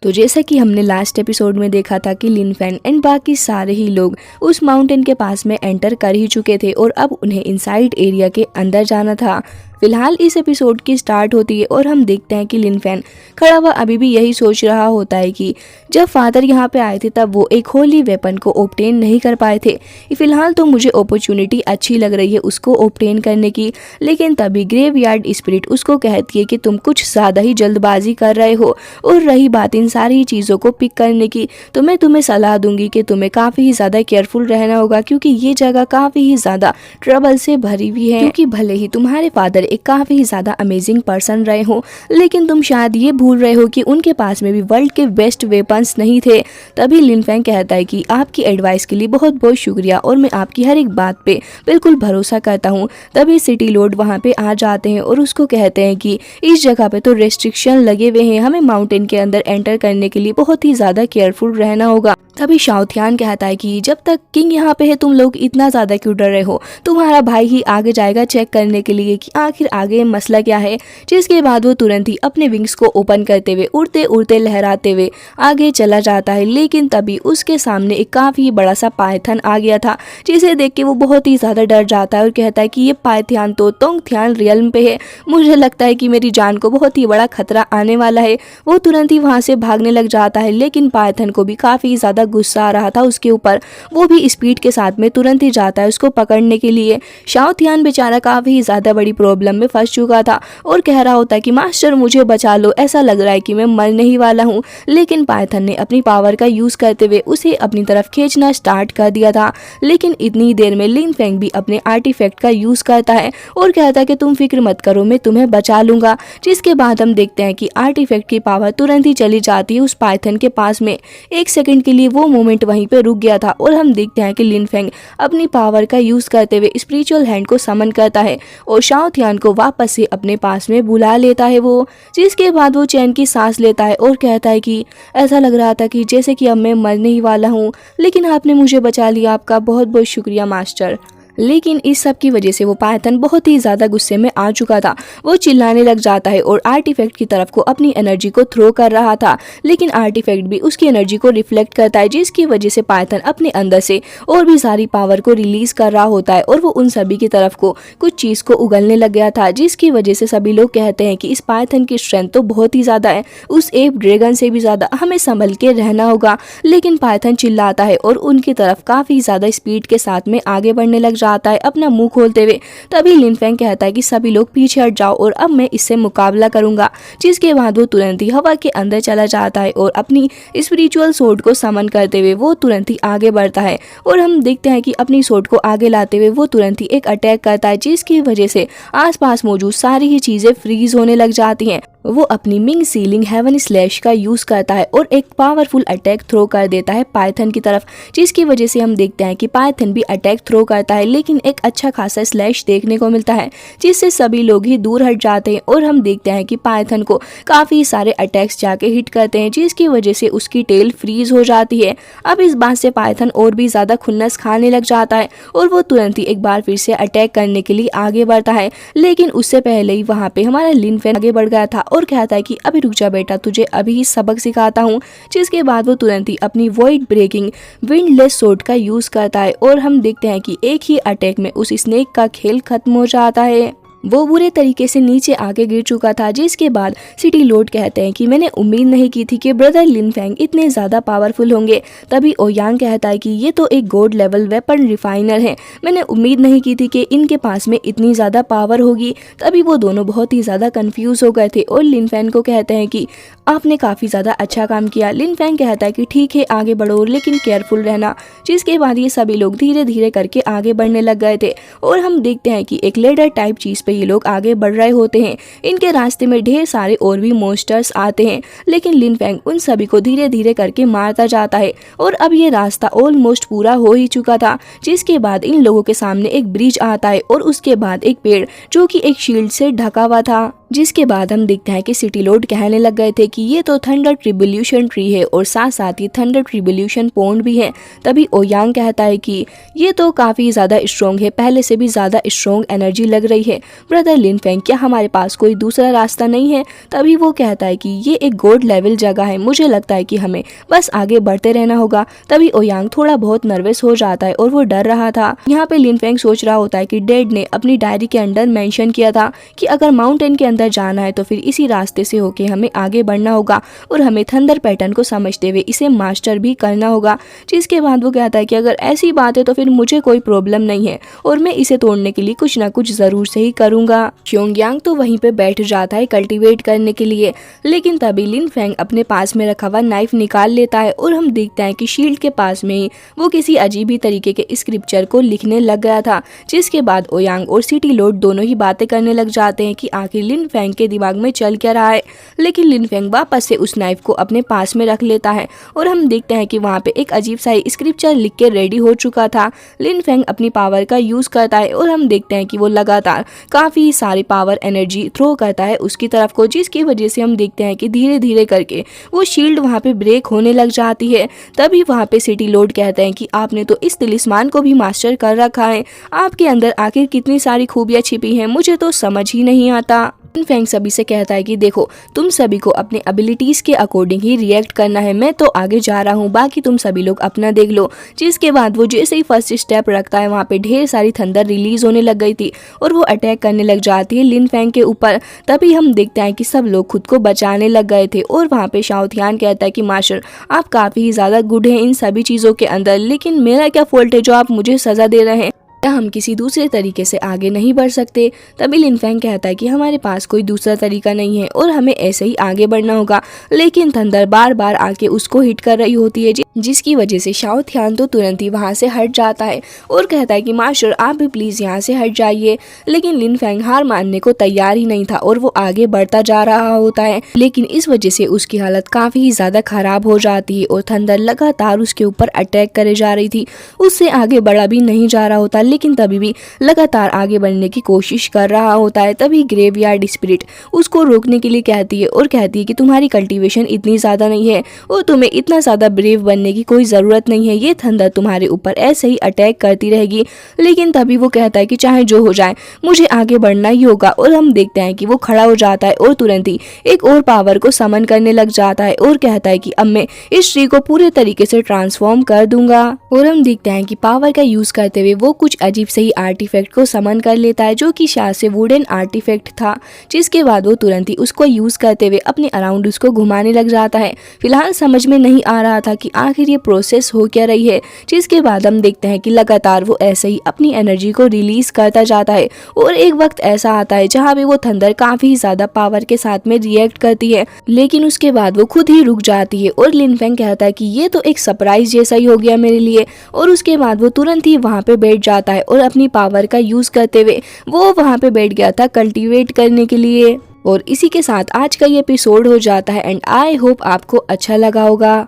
तो जैसा कि हमने लास्ट एपिसोड में देखा था कि लिन फैंग एंड बाकी सारे ही लोग उस माउंटेन के पास में एंटर कर ही चुके थे और अब उन्हें इनसाइड एरिया के अंदर जाना था। फिलहाल इस एपिसोड की स्टार्ट होती है और हम देखते हैं कि लिन फैंग खड़ा हुआ अभी भी यही सोच रहा होता है कि जब फादर यहाँ पे आए थे तब वो एक होली वेपन को ऑब्टेन नहीं कर पाए थे। फिलहाल तो मुझे अपॉर्चुनिटी अच्छी लग रही है उसको ऑब्टेन करने की, लेकिन तभी ग्रेवयार्ड स्पिरिट उसको कहती है कि तुम कुछ ज़्यादा ही जल्दबाजी कर रहे हो। और रही बात इन सारी चीज़ों को पिक करने की, तो मैं तुम्हें सलाह दूंगी कि तुम्हें काफ़ी ही ज़्यादा केयरफुल रहना होगा, क्योंकि ये जगह काफ़ी ही ज़्यादा ट्रबल से भरी हुई है। क्योंकि भले ही तुम्हारे फादर एक काफ़ी ही ज़्यादा अमेजिंग पर्सन रहे हो, लेकिन तुम शायद ये भूल रहे हो कि उनके पास में भी वर्ल्ड के बेस्ट वेपन्स नहीं थे। तभी लिन फैंग कहता है कि आपकी एडवाइस के लिए बहुत बहुत शुक्रिया और मैं आपकी हर एक बात पे बिल्कुल भरोसा करता हूँ। तभी सिटी लॉर्ड वहाँ पे आ जाते हैं और उसको कहते हैं कि इस जगह पे तो रेस्ट्रिक्शन लगे हुए हैं, हमें माउंटेन के अंदर एंटर करने के लिए बहुत ही ज़्यादा केयरफुल रहना होगा। तभी शाओथियान कहता है कि जब तक किंग यहाँ पे है तुम लोग इतना ज़्यादा क्यों डर रहे हो, तुम्हारा भाई ही आगे जाएगा चेक करने के लिए कि आखिर आगे मसला क्या है। जिसके बाद वो तुरंत ही अपने विंग्स को ओपन करते हुए उड़ते उड़ते लहराते हुए आगे चला जाता है। लेकिन तभी उसके सामने एक काफ़ी बड़ा सा पायथन आ गया था, जिसे देख के वो बहुत ही ज़्यादा डर जाता है और कहता है कि ये पायथन तो तोंगथियान रियल्म पे है, मुझे लगता है कि मेरी जान को बहुत ही बड़ा खतरा आने वाला है। वो तुरंत ही वहाँ से भागने लग जाता है, लेकिन पायथन को भी काफ़ी ज़्यादा गुस्सा आ रहा था उसके ऊपर। वो भी स्पीड के साथ में तुरंत ही जाता है उसको पकड़ने के लिए। शाओथियान बेचारा काफ़ी ज़्यादा बड़ी प्रॉब्लम में फंस चुका था और कह रहा होता है कि मास्टर मुझे बचा लो, ऐसा लग रहा है कि मैं मरने ही वाला हूँ। लेकिन पायथन ने अपनी पावर का यूज़ करते हुए उसे अपनी तरफ खींचना स्टार्ट कर दिया था। लेकिन इतनी देर में लिन फैंग भी अपने आर्टिफैक्ट का यूज़ करता है और कहता है कि तुम फिक्र मत करो, मैं तुम्हें बचा लूंगा। जिसके बाद हम देखते हैं कि आर्टिफैक्ट की पावर तुरंत ही चली जाती है उस पायथन के पास में। एक सेकंड के लिए वो मोमेंट वहीं पे रुक गया था और हम देखते हैं कि लिन फैंग अपनी पावर का यूज़ करते हुए स्पिरिचुअल हैंड को समन करता है और शाओथियान को वापस से अपने पास में बुला लेता है वो। जिसके बाद वो चैन की सांस लेता है और कहता है कि ऐसा लग रहा था कि जैसे कि अब मैं मरने ही वाला हूँ, लेकिन आपने मुझे बचा लिया, आपका बहुत बहुत शुक्रिया मास्टर। लेकिन इस सब की वजह से वो पायथन बहुत ही ज़्यादा गुस्से में आ चुका था। वो चिल्लाने लग जाता है और आर्टिफैक्ट की तरफ को अपनी एनर्जी को थ्रो कर रहा था, लेकिन आर्टिफैक्ट भी उसकी एनर्जी को रिफ्लेक्ट करता है, जिसकी वजह से पायथन अपने अंदर से और भी सारी पावर को रिलीज कर रहा होता है और वो उन सभी की तरफ को कुछ चीज़ को उगलने लग गया था। जिसकी वजह से सभी लोग कहते हैं कि इस पायथन की स्ट्रेंथ तो बहुत ही ज़्यादा है, उस एप ड्रैगन से भी ज़्यादा, हमें संभल के रहना होगा। लेकिन पायथन चिल्लाता है और उनकी तरफ काफ़ी ज़्यादा स्पीड के साथ में आगे बढ़ने लग जाता है अपना मुंह खोलते हुए। तभी लिन फैंग कहता है कि सभी लोग पीछे हट जाओ और अब मैं इससे मुकाबला करूंगा। जिसके बाद वो तुरंत ही हवा के अंदर चला जाता है और अपनी स्पिरिचुअल सोर्ड को समन करते हुए वो तुरंत ही आगे बढ़ता है और हम देखते हैं कि अपनी सोर्ड को आगे लाते हुए वो तुरंत ही एक अटैक करता है, जिसकी वजह से आसपास मौजूद सारी ही चीजें फ्रीज होने लग जाती हैं। वो अपनी मिंग सीलिंग हेवन स्लैश का यूज करता है और एक पावरफुल अटैक थ्रो कर देता है पायथन की तरफ, जिसकी वजह से हम देखते हैं कि पायथन भी अटैक थ्रो करता है, लेकिन एक अच्छा खासा स्लैश देखने को मिलता है, जिससे सभी लोग ही दूर हट जाते हैं और हम देखते हैं कि पायथन को काफी सारे अटैक्स जाके हिट करते हैं, जिसकी वजह से उसकी टेल फ्रीज हो जाती है। अब इस बात से पायथन और भी ज्यादा खुन्नस खाने लग जाता है और वो तुरंत ही एक बार फिर से अटैक करने के लिए आगे बढ़ता है। लेकिन उससे पहले ही वहाँ पे हमारा लिन फैंग आगे बढ़ गया था और कहता है कि अभी रुक जा बेटा, तुझे अभी सबक सिखाता हूँ। जिसके बाद वो तुरंत ही अपनी वॉइड ब्रेकिंग विंडलेस सोर्ड का यूज करता है और हम देखते हैं कि एक ही अटैक में उस स्नेक का खेल खत्म हो जाता है। वो बुरे तरीके से नीचे आके गिर चुका था। जिसके बाद सिटी लॉर्ड कहते हैं कि मैंने उम्मीद नहीं की थी कि ब्रदर लिन फैंग इतने ज़्यादा पावरफुल होंगे। तभी ओयांग कहता है कि ये तो एक गॉड लेवल वेपन रिफाइनर है, मैंने उम्मीद नहीं की थी कि इनके पास में इतनी ज़्यादा पावर होगी। तभी वो दोनों बहुत ही ज़्यादा कन्फ्यूज़ हो गए थे और लिन फैंग को कहते हैं कि आपने काफ़ी ज़्यादा अच्छा काम किया। लिन फैंग कहता है कि ठीक है आगे बढ़ो, लेकिन केयरफुल रहना। जिसके बाद ये सभी लोग धीरे धीरे करके आगे बढ़ने लग गए थे और हम देखते हैं कि एक लेडर टाइप चीज़ ये लोग आगे बढ़ रहे होते हैं। इनके रास्ते में ढेर सारे और भी मॉन्स्टर्स आते हैं, लेकिन लिन फैंग उन सभी को धीरे धीरे करके मारता जाता है और अब ये रास्ता ऑलमोस्ट पूरा हो ही चुका था। जिसके बाद इन लोगों के सामने एक ब्रिज आता है और उसके बाद एक पेड़ जो कि एक शील्ड से ढका हुआ था। जिसके बाद हम देखते हैं कि सिटी लॉर्ड कहने लग गए थे कि ये तो थंडर ट्रिब्यूलेशन ट्री है और साथ साथ ही थंडर ट्रिब्यूलेशन पॉन्ड भी है। तभी ओयांग कहता है कि ये तो काफ़ी ज़्यादा स्ट्रॉन्ग है, पहले से भी ज़्यादा स्ट्रॉन्ग एनर्जी लग रही है। ब्रदर लिनफेंग, क्या हमारे पास कोई दूसरा रास्ता नहीं है? तभी वो कहता है कि ये एक गॉड लेवल जगह है, मुझे लगता है कि हमें बस आगे बढ़ते रहना होगा। तभी ओयांग थोड़ा बहुत नर्वस हो जाता है और वो डर रहा था। यहाँ पे लिनफेंग सोच रहा होता है कि डैड ने अपनी डायरी के अंदर मेंशन किया था कि अगर माउंटेन के अंदर जाना है तो फिर इसी रास्ते से होके हमें आगे बढ़ना होगा और हमें थंडर पैटर्न को समझते हुए इसे मास्टर भी करना होगा। जिसके बाद वो कहता है कि अगर ऐसी बात है तो फिर मुझे कोई प्रॉब्लम नहीं है और मैं इसे तोड़ने के लिए कुछ ना कुछ जरूर से ही करूंगा। च्योंगयांग तो वहीं पे बैठ जाता है कल्टीवेट करने के लिए, लेकिन तभी लिनफेंग अपने पास में रखा हुआ नाइफ निकाल लेता है और हम देखते हैं कि शील्ड के पास में ही वो किसी अजीब ही तरीके के स्क्रिप्चर को लिखने लग गया था। जिसके बाद ओयांग और सिटी लॉर्ड दोनों ही बातें करने लग जाते हैं कि आखिर लिनफेंग के दिमाग में चल क्या रहा है। लेकिन लिनफेंग वापस से उस नाइफ को अपने पास में रख लेता है और हम देखते हैं कि वहाँ पे एक अजीब सा स्क्रिप्चर लिख के रेडी हो चुका था। लिनफेंग अपनी पावर का यूज करता है और हम देखते हैं कि वो लगातार काफी सारी पावर एनर्जी थ्रो करता है उसकी तरफ को, जिसकी वजह से हम देखते हैं कि धीरे धीरे करके वो शील्ड वहाँ पे ब्रेक होने लग जाती है। तभी वहाँ पे सिटी लॉर्ड कहते हैं कि आपने तो इस तिलिस्मान को भी मास्टर कर रखा है, आपके अंदर आखिर कितनी सारी खूबियां छिपी हैं, मुझे तो समझ ही नहीं आता। लिनफेंग सभी से कहता है कि देखो, तुम सभी को अपने एबिलिटीज के अकॉर्डिंग ही रिएक्ट करना है, मैं तो आगे जा रहा हूँ, बाकी तुम सभी लोग अपना देख लो। जिसके बाद वो जैसे ही फर्स्ट स्टेप रखता है वहाँ पे ढेर सारी थंडर रिलीज होने लग गई थी और वो अटैक करने लग जाती है लिनफेंग के ऊपर। तभी हम देखते हैं कि सब लोग खुद को बचाने लग गए थे और वहाँ पे शाओथियान कहता है कि मास्टर, आप काफी ज्यादा गुड हैं इन सभी चीजों के अंदर, लेकिन मेरा क्या फॉल्ट है जो आप मुझे सजा दे रहे हैं? क्या हम किसी दूसरे तरीके से आगे नहीं बढ़ सकते? तभी लिनफेंग कहता है कि हमारे पास कोई दूसरा तरीका नहीं है और हमें ऐसे ही आगे बढ़ना होगा। लेकिन थंडर बार बार आके उसको हिट कर रही होती है, जिसकी वजह से शाओथियान तो तुरंत ही वहाँ से हट जाता है और कहता है कि मास्टर आप भी प्लीज यहाँ से हट जाइए। लेकिन लिनफेंग हार मानने को तैयार ही नहीं था और वो आगे बढ़ता जा रहा होता है, लेकिन इस वजह से उसकी हालत काफी ज्यादा खराब हो जाती है और थंडर लगातार उसके ऊपर अटैक करे जा रही थी। उससे आगे बढ़ा भी नहीं जा रहा होता, लेकिन तभी भी लगातार आगे बढ़ने की कोशिश कर रहा होता है। तभी ग्रेवयार्ड स्पिरिट उसको रोकने के लिए कहती है और कहती है कि तुम्हारी कल्टीवेशन इतनी ज्यादा नहीं है और तुम्हें इतना ज्यादा ब्रेव बनने की कोई जरूरत नहीं है, ये थंडर तुम्हारे ऊपर ऐसे ही अटैक करती रहेगी। लेकिन तभी वो कहता है कि चाहे जो हो जाए मुझे आगे बढ़ना ही होगा और हम देखते हैं कि वो खड़ा हो जाता है और तुरंत ही एक और पावर को समन करने लग जाता है और कहता है कि अब मैं इस ट्री को पूरे तरीके से ट्रांसफॉर्म कर दूंगा। और हम देखते हैं कि पावर का यूज करते हुए वो कुछ अजीब से ही आर्टिफैक्ट को समन कर लेता है जो कि शायद से वुडन आर्टिफैक्ट था। जिसके बाद वो तुरंत ही उसको यूज करते हुए अपने अराउंड उसको घुमाने लग जाता है। फिलहाल समझ में नहीं आ रहा था कि आखिर ये प्रोसेस हो क्या रही है। जिसके बाद हम देखते हैं कि लगातार वो ऐसे ही अपनी एनर्जी को रिलीज करता जाता है और एक वक्त ऐसा आता है जहाँ पे वो थंडर काफी ज्यादा पावर के साथ में रिएक्ट करती है, लेकिन उसके बाद वो खुद ही रुक जाती है और लिनफेंग कहता है कि ये तो एक सरप्राइज जैसा ही हो गया मेरे लिए। और उसके बाद वो तुरंत ही वहाँ पे बैठ जाता है और अपनी पावर का यूज करते हुए वो वहाँ पे बैठ गया था कल्टीवेट करने के लिए। और इसी के साथ आज का ये एपिसोड हो जाता है एंड आई होप आपको अच्छा लगा होगा।